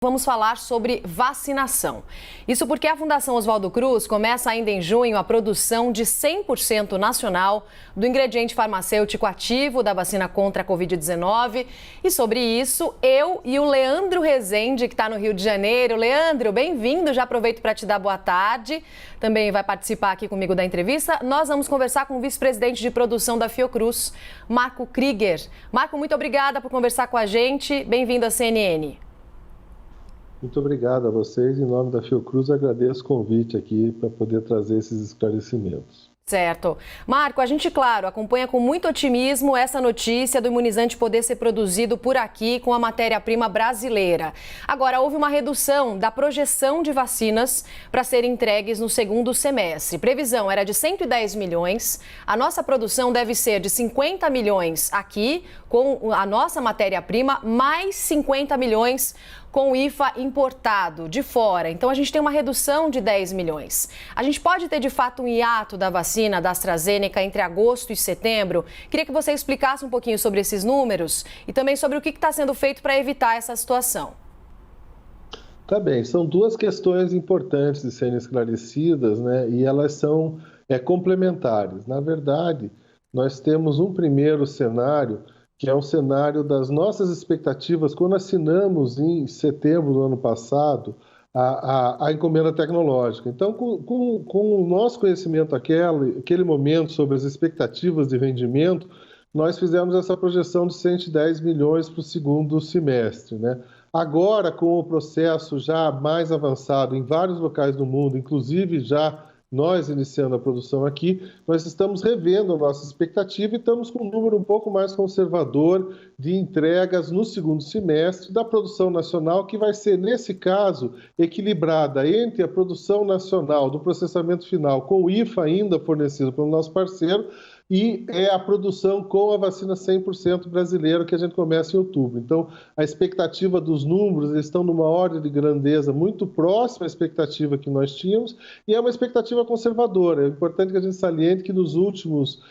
Vamos falar sobre vacinação. Isso porque a Fundação Oswaldo Cruz começa ainda em junho a produção de 100% nacional do ingrediente farmacêutico ativo da vacina contra a Covid-19. E sobre isso, eu e o Leandro Rezende, que está no Rio de Janeiro. Leandro, bem-vindo. Já aproveito para te dar boa tarde. Também vai participar aqui comigo da entrevista. Nós vamos conversar com o vice-presidente de produção da Fiocruz, Marco Krieger. Marco, muito obrigada por conversar com a gente. Bem-vindo à CNN. Muito obrigado a vocês. Em nome da Fiocruz, agradeço o convite aqui para poder trazer esses esclarecimentos. Certo. Marco, a gente, claro, acompanha com muito otimismo essa notícia do imunizante poder ser produzido por aqui com a matéria-prima brasileira. Agora, houve uma redução da projeção de vacinas para serem entregues no segundo semestre. Previsão era de 110 milhões. A nossa produção deve ser de 50 milhões aqui, com a nossa matéria-prima, mais 50 milhões com o IFA importado de fora. Então, a gente tem uma redução de 10 milhões. A gente pode ter, de fato, um hiato da vacina da AstraZeneca entre agosto e setembro? Queria que você explicasse um pouquinho sobre esses números e também sobre o que está sendo feito para evitar essa situação. Tá bem, são duas questões importantes de serem esclarecidas, né? E elas são complementares. Na verdade, nós temos um primeiro cenário, que é um cenário das nossas expectativas quando assinamos em setembro do ano passado a encomenda tecnológica. Então, com o nosso conhecimento aquele momento sobre as expectativas de rendimento, nós fizemos essa projeção de 110 milhões para o segundo semestre, né? Agora, com o processo já mais avançado em vários locais do mundo, inclusive já nós iniciando a produção aqui, nós estamos revendo a nossa expectativa e estamos com um número um pouco mais conservador de entregas no segundo semestre da produção nacional, que vai ser, nesse caso, equilibrada entre a produção nacional do processamento final com o IFA ainda fornecido pelo nosso parceiro e a produção com a vacina 100% brasileira, que a gente começa em outubro. Então, a expectativa dos números estão numa ordem de grandeza muito próxima à expectativa que nós tínhamos e é uma expectativa conservadora. É importante que a gente saliente que nos últimos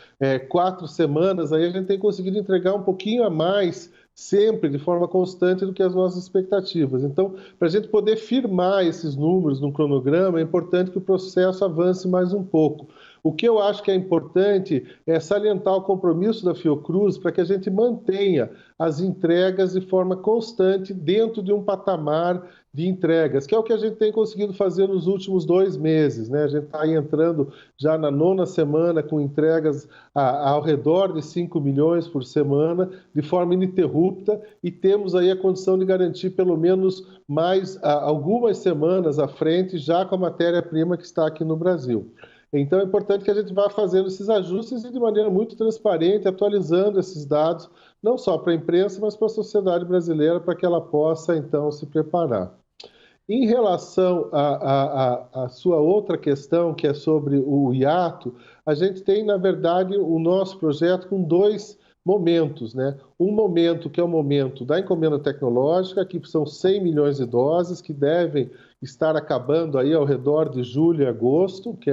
4 semanas aí a gente tem conseguido entregar um pouquinho a mais, sempre de forma constante, do que as nossas expectativas. Então, para a gente poder firmar esses números no cronograma, é importante que o processo avance mais um pouco. O que eu acho que é importante é salientar o compromisso da Fiocruz para que a gente mantenha as entregas de forma constante dentro de um patamar de entregas, que é o que a gente tem conseguido fazer nos últimos 2 meses, né? A gente está aí entrando já na 9ª semana com entregas ao redor de 5 milhões por semana, de forma ininterrupta, e temos aí a condição de garantir pelo menos mais algumas semanas à frente, já com a matéria-prima que está aqui no Brasil. Então é importante que a gente vá fazendo esses ajustes e de maneira muito transparente, atualizando esses dados, não só para a imprensa, mas para a sociedade brasileira, para que ela possa, então, se preparar. Em relação à sua outra questão, que é sobre o hiato, a gente tem, na verdade, o nosso projeto com 2 momentos, né? Um momento que é o momento da encomenda tecnológica, que são 100 milhões de doses, que devem estar acabando aí ao redor de julho e agosto, que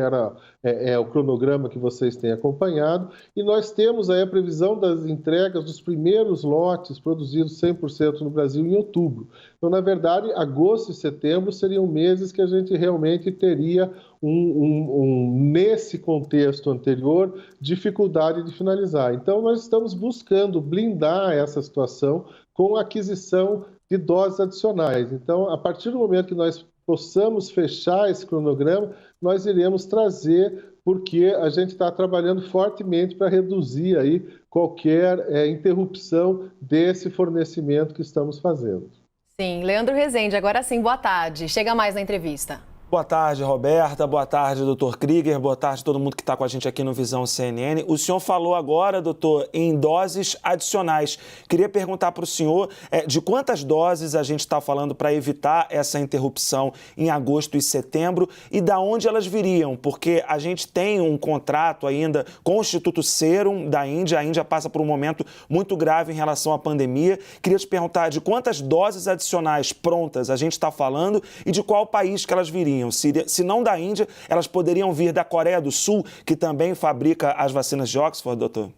é o cronograma que vocês têm acompanhado, e nós temos aí a previsão das entregas dos primeiros lotes produzidos 100% no Brasil em outubro. Então, na verdade, agosto e setembro seriam meses que a gente realmente teria nesse contexto anterior, dificuldade de finalizar. Então, nós estamos buscando blindar essa situação com a aquisição de doses adicionais. Então, a partir do momento que nós possamos fechar esse cronograma, nós iremos trazer, porque a gente está trabalhando fortemente para reduzir aí qualquer interrupção desse fornecimento que estamos fazendo. Sim, Leandro Rezende, agora sim, boa tarde. Chega mais na entrevista. Boa tarde, Roberta. Boa tarde, doutor Krieger. Boa tarde a todo mundo que está com a gente aqui no Visão CNN. O senhor falou agora, doutor, em doses adicionais. Queria perguntar para o senhor de quantas doses a gente está falando para evitar essa interrupção em agosto e setembro e da onde elas viriam, porque a gente tem um contrato ainda com o Instituto Serum da Índia. A Índia passa por um momento muito grave em relação à pandemia. Queria te perguntar de quantas doses adicionais prontas a gente está falando e de qual país que elas viriam. Se não da Índia, elas poderiam vir da Coreia do Sul, que também fabrica as vacinas de Oxford, doutor?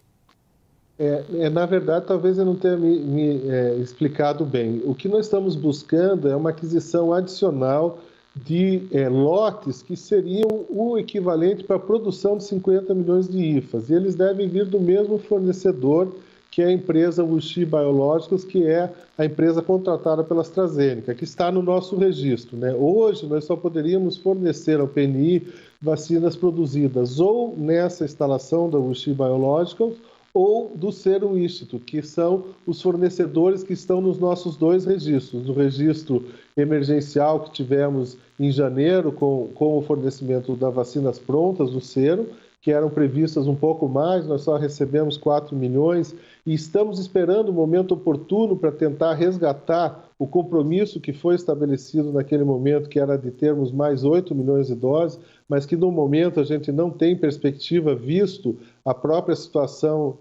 Na verdade, talvez eu não tenha me explicado bem. O que nós estamos buscando é uma aquisição adicional de lotes que seriam o equivalente para a produção de 50 milhões de IFAs. E eles devem vir do mesmo fornecedor, que é a empresa WuXi Biológicos, que é a empresa contratada pela AstraZeneca, que está no nosso registro, né? Hoje, nós só poderíamos fornecer ao PNI vacinas produzidas ou nessa instalação da WuXi Biológicos ou do Serum Institute, que são os fornecedores que estão nos nossos dois registros. No registro emergencial que tivemos em janeiro, com o fornecimento das vacinas prontas do Serum, que eram previstas um pouco mais, nós só recebemos 4 milhões e estamos esperando o momento oportuno para tentar resgatar o compromisso que foi estabelecido naquele momento, que era de termos mais 8 milhões de doses, mas que no momento a gente não tem perspectiva, visto a própria situação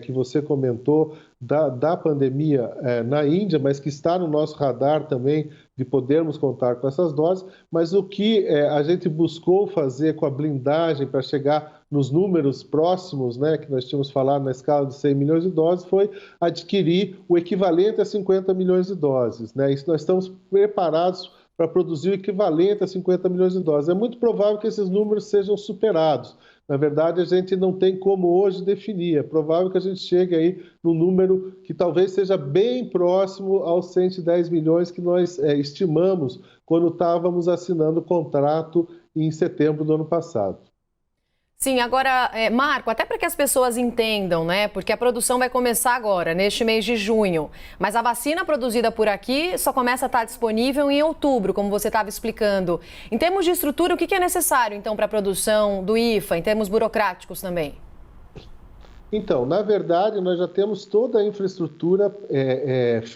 que você comentou da pandemia na Índia, mas que está no nosso radar também de podermos contar com essas doses. Mas o que a gente buscou fazer com a blindagem para chegar nos números próximos, né, que nós tínhamos falado na escala de 100 milhões de doses, foi adquirir o equivalente a 50 milhões de doses, né? Isso nós estamos preparados para produzir o equivalente a 50 milhões de doses. É muito provável que esses números sejam superados. Na verdade, a gente não tem como hoje definir. É provável que a gente chegue aí no número que talvez seja bem próximo aos 110 milhões que nós estimamos quando estávamos assinando o contrato em setembro do ano passado. Sim, agora, Marco, até para que as pessoas entendam, né? Porque a produção vai começar agora, neste mês de junho. Mas a vacina produzida por aqui só começa a estar disponível em outubro, como você estava explicando. Em termos de estrutura, o que é necessário, então, para a produção do IFA, em termos burocráticos também? Então, na verdade, nós já temos toda a infraestrutura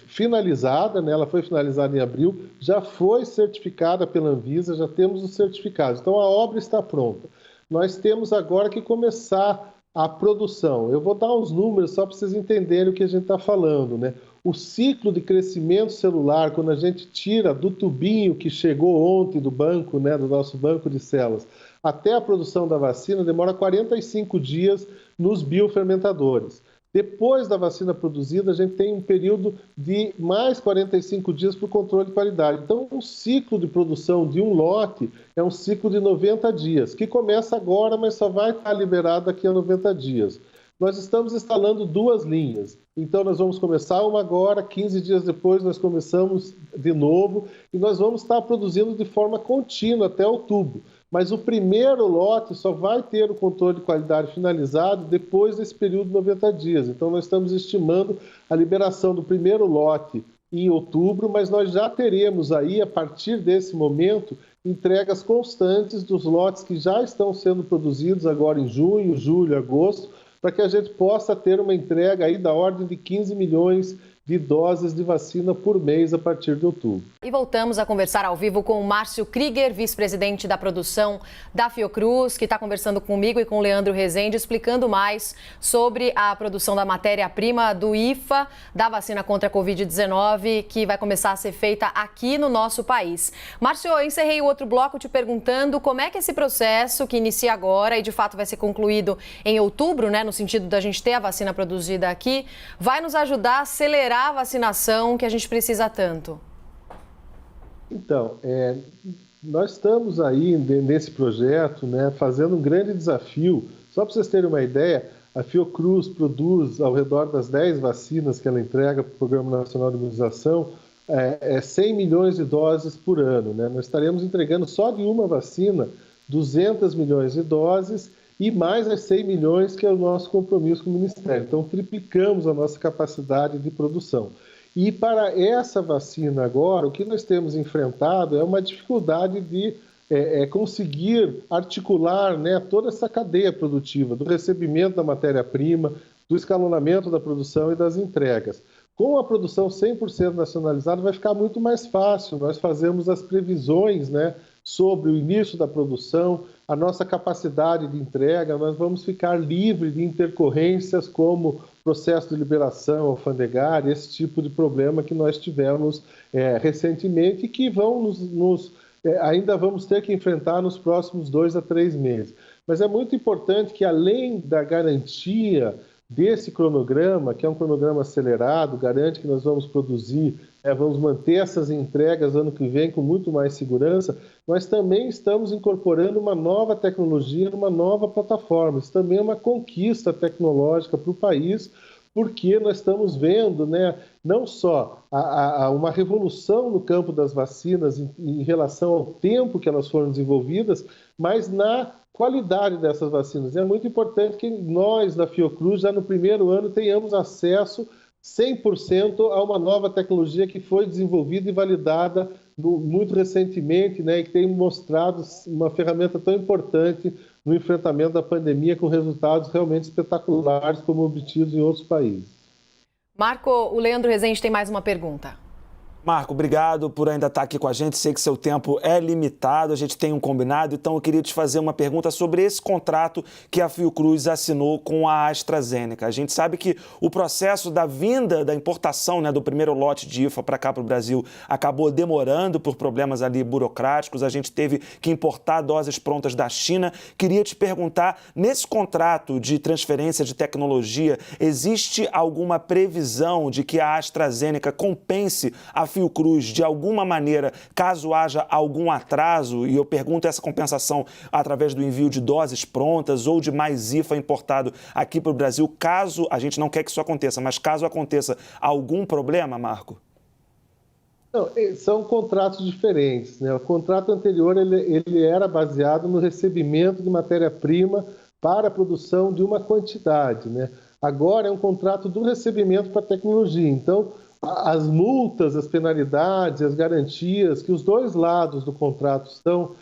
finalizada, né? Ela foi finalizada em abril, já foi certificada pela Anvisa, já temos os certificados. Então, a obra está pronta. Nós temos agora que começar a produção. Eu vou dar uns números só para vocês entenderem o que a gente está falando, né? O ciclo de crescimento celular, quando a gente tira do tubinho que chegou ontem do banco, né, do nosso banco de células, até a produção da vacina, demora 45 dias nos biofermentadores. Depois da vacina produzida, a gente tem um período de mais 45 dias para o controle de qualidade. Então, o ciclo de produção de um lote é um ciclo de 90 dias, que começa agora, mas só vai estar liberado daqui a 90 dias. Nós estamos instalando 2 linhas. Então, nós vamos começar uma agora, 15 dias depois nós começamos de novo, e nós vamos estar produzindo de forma contínua até outubro. Mas o primeiro lote só vai ter o controle de qualidade finalizado depois desse período de 90 dias. Então, nós estamos estimando a liberação do primeiro lote em outubro, mas nós já teremos aí, a partir desse momento, entregas constantes dos lotes que já estão sendo produzidos agora em junho, julho, agosto, para que a gente possa ter uma entrega aí da ordem de 15 milhões de doses de vacina por mês a partir de outubro. E voltamos a conversar ao vivo com o Márcio Krieger, vice-presidente da produção da Fiocruz, que está conversando comigo e com o Leandro Rezende, explicando mais sobre a produção da matéria-prima do IFA, da vacina contra a Covid-19, que vai começar a ser feita aqui no nosso país. Márcio, eu encerrei o outro bloco te perguntando como é que esse processo, que inicia agora e de fato vai ser concluído em outubro, né, no sentido da gente ter a vacina produzida aqui, vai nos ajudar a acelerar a vacinação que a gente precisa tanto? Então, nós estamos aí nesse projeto, né, fazendo um grande desafio. Só para vocês terem uma ideia, a Fiocruz produz ao redor das 10 vacinas que ela entrega para o Programa Nacional de Imunização, 100 milhões de doses por ano, né? Nós estaremos entregando só de uma vacina 200 milhões de doses e mais as 100 milhões que é o nosso compromisso com o Ministério. Então, triplicamos a nossa capacidade de produção. E para essa vacina agora, o que nós temos enfrentado é uma dificuldade de conseguir articular, né, toda essa cadeia produtiva, do recebimento da matéria-prima, do escalonamento da produção e das entregas. Com a produção 100% nacionalizada, vai ficar muito mais fácil. Nós fazemos as previsões, né, sobre o início da produção, a nossa capacidade de entrega, nós vamos ficar livres de intercorrências como processo de liberação alfandegária, esse tipo de problema que nós tivemos recentemente e que ainda vamos ter que enfrentar nos próximos 2 a 3 meses. Mas é muito importante que, além da garantia desse cronograma, que é um cronograma acelerado, garante que nós vamos produzir, vamos manter essas entregas ano que vem com muito mais segurança, nós também estamos incorporando uma nova tecnologia numa nova plataforma. Isso também é uma conquista tecnológica para o país, porque nós estamos vendo, não só uma revolução no campo das vacinas em relação ao tempo que elas foram desenvolvidas, mas na qualidade dessas vacinas. É muito importante que nós, da Fiocruz, já no primeiro ano, tenhamos acesso 100% a uma nova tecnologia que foi desenvolvida e validada muito recentemente, e que tem mostrado uma ferramenta tão importante no enfrentamento da pandemia, com resultados realmente espetaculares, como obtidos em outros países. Marco, o Leandro Rezende tem mais uma pergunta. Marco, obrigado por ainda estar aqui com a gente. Sei que seu tempo é limitado, a gente tem um combinado, então eu queria te fazer uma pergunta sobre esse contrato que a Fiocruz assinou com a AstraZeneca. A gente sabe que o processo da vinda, da importação, do primeiro lote de IFA para cá para o Brasil acabou demorando por problemas ali burocráticos. A gente teve que importar doses prontas da China. Queria te perguntar, nesse contrato de transferência de tecnologia, existe alguma previsão de que a AstraZeneca compense a Fiocruz de alguma maneira, caso haja algum atraso, e eu pergunto essa compensação através do envio de doses prontas ou de mais IFA importado aqui para o Brasil, caso, a gente não quer que isso aconteça, mas caso aconteça algum problema, Marco? Não, são contratos diferentes, O contrato anterior ele era baseado no recebimento de matéria-prima para a produção de uma quantidade, Agora é um contrato do recebimento para a tecnologia. Então, as multas, as penalidades, as garantias que os dois lados do contrato estão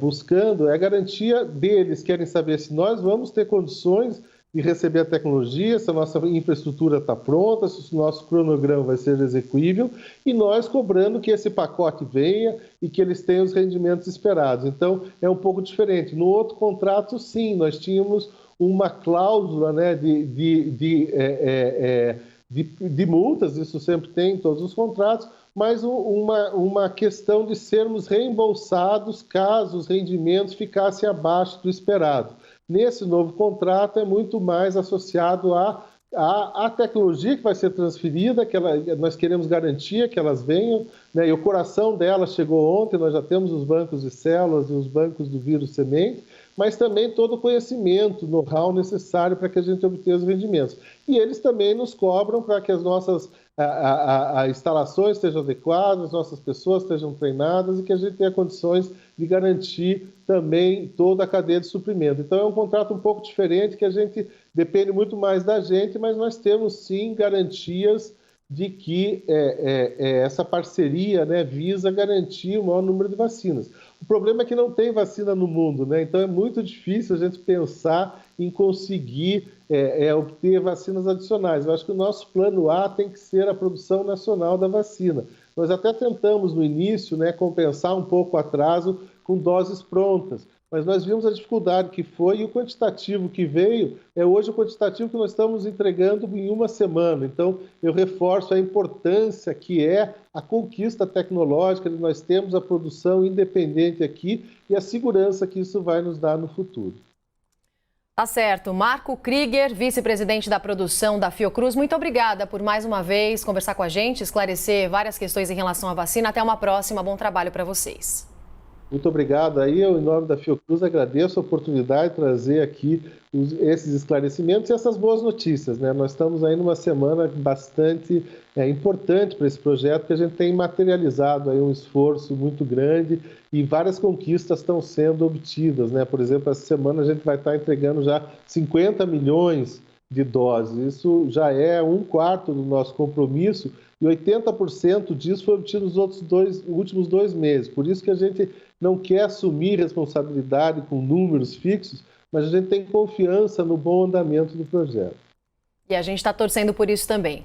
buscando, é a garantia deles, querem saber se nós vamos ter condições de receber a tecnologia, se a nossa infraestrutura está pronta, se o nosso cronograma vai ser execuível, e nós cobrando que esse pacote venha e que eles tenham os rendimentos esperados. Então, é um pouco diferente. No outro contrato, sim, nós tínhamos uma cláusula de multas, isso sempre tem em todos os contratos, mas uma questão de sermos reembolsados caso os rendimentos ficassem abaixo do esperado. Nesse novo contrato é muito mais associado à tecnologia que vai ser transferida, nós queremos garantia que elas venham, e o coração delas chegou ontem, nós já temos os bancos de células e os bancos do vírus semente, mas também todo o conhecimento, know-how necessário para que a gente obtenha os rendimentos. E eles também nos cobram para que as nossas instalações estejam adequadas, as nossas pessoas estejam treinadas e que a gente tenha condições de garantir também toda a cadeia de suprimento. Então é um contrato um pouco diferente, que a gente depende muito mais da gente, mas nós temos sim garantias de que essa parceria visa garantir o maior número de vacinas. O problema é que não tem vacina no mundo, então é muito difícil a gente pensar em conseguir obter vacinas adicionais. Eu acho que o nosso plano A tem que ser a produção nacional da vacina. Nós até tentamos no início compensar um pouco o atraso com doses prontas, mas nós vimos a dificuldade que foi e o quantitativo que veio é hoje o quantitativo que nós estamos entregando em uma semana. Então, eu reforço a importância que é a conquista tecnológica de nós termos a produção independente aqui e a segurança que isso vai nos dar no futuro. Tá certo. Marco Krieger, vice-presidente da produção da Fiocruz, muito obrigada por mais uma vez conversar com a gente, esclarecer várias questões em relação à vacina. Até uma próxima. Bom trabalho para vocês. Muito obrigado. Aí, eu, em nome da Fiocruz, agradeço a oportunidade de trazer aqui esses esclarecimentos e essas boas notícias, Nós estamos aí numa semana bastante importante para esse projeto, que a gente tem materializado aí um esforço muito grande e várias conquistas estão sendo obtidas, Por exemplo, essa semana a gente vai estar entregando já 50 milhões de doses. Isso já é 1/4 do nosso compromisso e 80% disso foi obtido nos últimos 2 meses. Por isso que a gente não quer assumir responsabilidade com números fixos, mas a gente tem confiança no bom andamento do projeto. E a gente está torcendo por isso também.